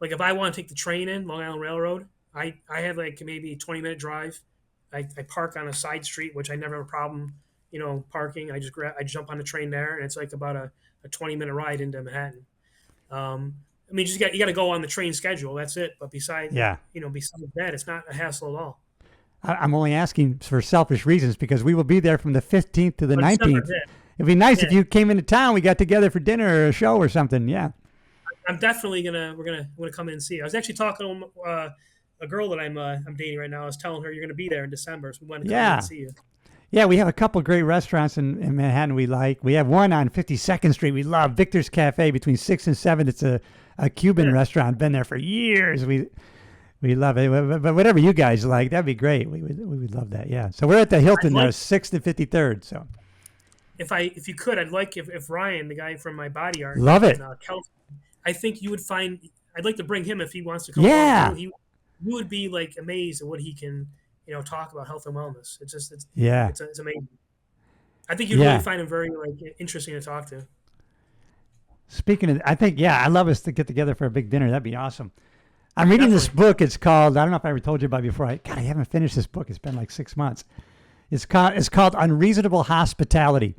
like if I want to take the train in Long Island Railroad, I have like maybe a 20-minute drive. I park on a side street, which I never have a problem, parking. I jump on the train there, and it's like about a 20-minute ride into Manhattan. You got to go on the train schedule. That's it. But besides that, it's not a hassle at all. I'm only asking for selfish reasons because we will be there from the 15th to the 19th. It'd be nice if you came into town. We got together for dinner or a show or something. Yeah. I'm definitely we're gonna come in and see you. I was actually talking to a girl that I'm dating right now. I was telling her you're gonna be there in December, so we want to come in and see you. Yeah, we have a couple of great restaurants in Manhattan we like. We have one on 52nd Street we love, Victor's Cafe, between 6 and 7. It's a Cuban restaurant. Been there for years. We love it. But whatever you guys like, that'd be great. We would love that. Yeah. So we're at the Hilton there, 6th and 53rd. So if you could, I'd like if Ryan, the guy from my body art, love it. I think you would find. I'd like to bring him if he wants to come. Yeah. You would be like amazed at what he can, talk about health and wellness. It's amazing. I think you'd really find him very interesting to talk to. Speaking of, I think I'd love us to get together for a big dinner. That'd be awesome. I'm reading this book. It's called, I don't know if I ever told you about it before. I haven't finished this book. It's been like 6 months. It's called Unreasonable Hospitality.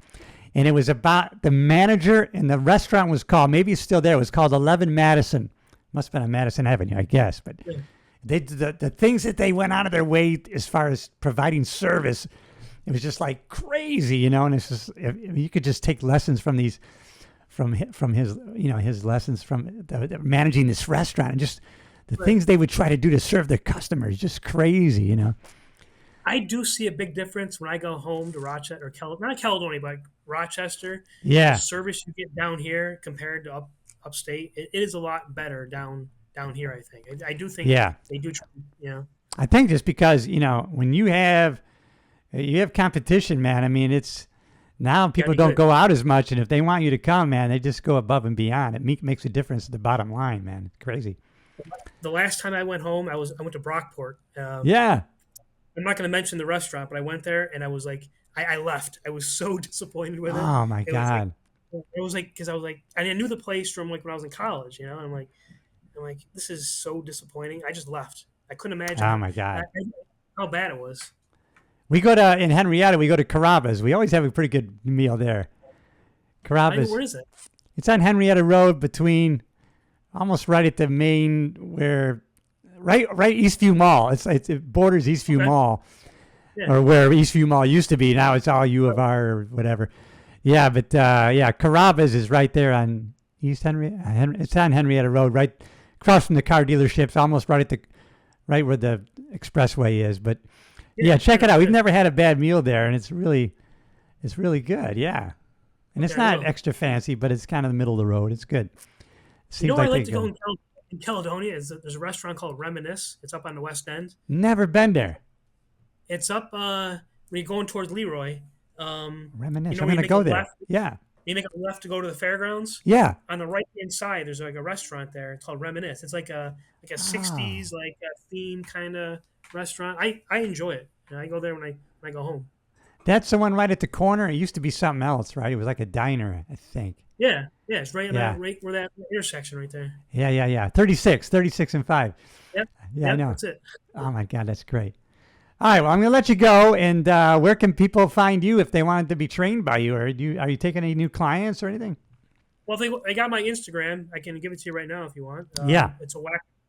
And it was about the manager, and the restaurant was called, maybe it's still there, it was called 11 Madison. Must have been on Madison Avenue, I guess. But the things that they went out of their way as far as providing service, it was just like crazy, and it's just, you could just take lessons from these, from his, his lessons from managing this restaurant, and just the things they would try to do to serve their customers, just crazy, I do see a big difference when I go home to Rochester, or not Caledonia, but Rochester. Yeah. The service you get down here compared to upstate, it is a lot better down here, I think. I do think they do try, I think just because, when you have competition, man, I mean, it's now people don't go out as much, and if they want you to come, man, they just go above and beyond. It makes a difference to the bottom line, man. It's crazy. The last time I went home, I went to Brockport. I'm not going to mention the restaurant, but I went there and I was like, I left. I was so disappointed with it. Oh my God. It was like, because I was like, and I knew the place from when I was in college, I'm like, this is so disappointing. I just left. I couldn't imagine. Oh my God. How bad it was. We go in Henrietta, we go to Carrabba's. We always have a pretty good meal there. Carrabba's. Where is it? It's on Henrietta Road between, almost right at the main right Eastview Mall. It borders Eastview Mall, or where Eastview Mall used to be. Now it's all U of R or whatever. Yeah, but Carrabba's is right there on East it's on Henrietta Road, right across from the car dealerships, almost right where the expressway is. But yeah, check it out. We've never had a bad meal there, and it's really good. Yeah, and it's not extra fancy, but it's kind of the middle of the road. It's good. You know where I like to go in Caledonia is there's a restaurant called Reminisce. It's up on the West End. Never been there. It's up when you're going towards Leroy. Reminisce. I'm going to go there. Yeah. You make a left to go to the fairgrounds. Yeah. On the right hand side, there's like a restaurant there. It's called Reminisce. It's like a 60s like a theme kind of restaurant. I enjoy it. I go there when I go home. That's the one right at the corner. It used to be something else, right? It was like a diner, I think. Yeah. It's right where that intersection right there. Yeah. 36 and 5. Yep. Yeah, I know. That's it. Oh my God, that's great. All right, well, I'm going to let you go. And where can people find you if they wanted to be trained by you? Or are you taking any new clients or anything? Well, they got my Instagram. I can give it to you right now if you want. It's a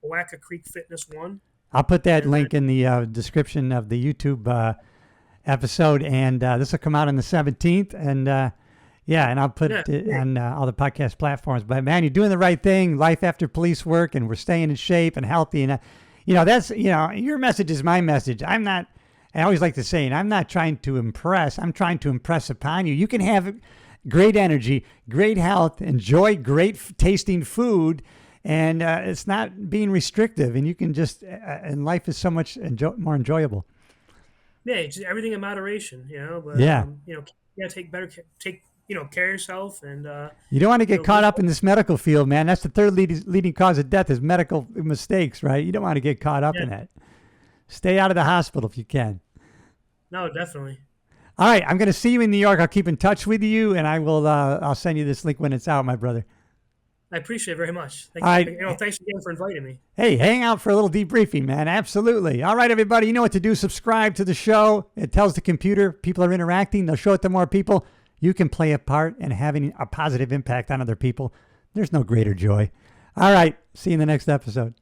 Wacka Creek Fitness 1. I'll put that link in the description of the YouTube episode. And this will come out on the 17th. And and I'll put it on all the podcast platforms. But man, you're doing the right thing. Life after police work, and we're staying in shape and healthy. And that's, your message is my message. I always like to say, and I'm not trying to impress. I'm trying to impress upon you. You can have great energy, great health, enjoy great tasting food, and it's not being restrictive. And you can just, and life is so much more enjoyable. Yeah, just everything in moderation, But, take care of yourself, and you don't want to get caught up in this medical field, man. That's the third leading cause of death is medical mistakes, right? You don't want to get caught up in that. Stay out of the hospital if you can. No, definitely. All right, I'm going to see you in New York. I'll keep in touch with you, and I will. I'll send you this link when it's out, my brother. I appreciate it very much. Thanks again for inviting me. Hey, hang out for a little debriefing, man. Absolutely. All right, everybody, you know what to do. Subscribe to the show. It tells the computer people are interacting. They'll show it to more people. You can play a part in having a positive impact on other people. There's no greater joy. All right. See you in the next episode.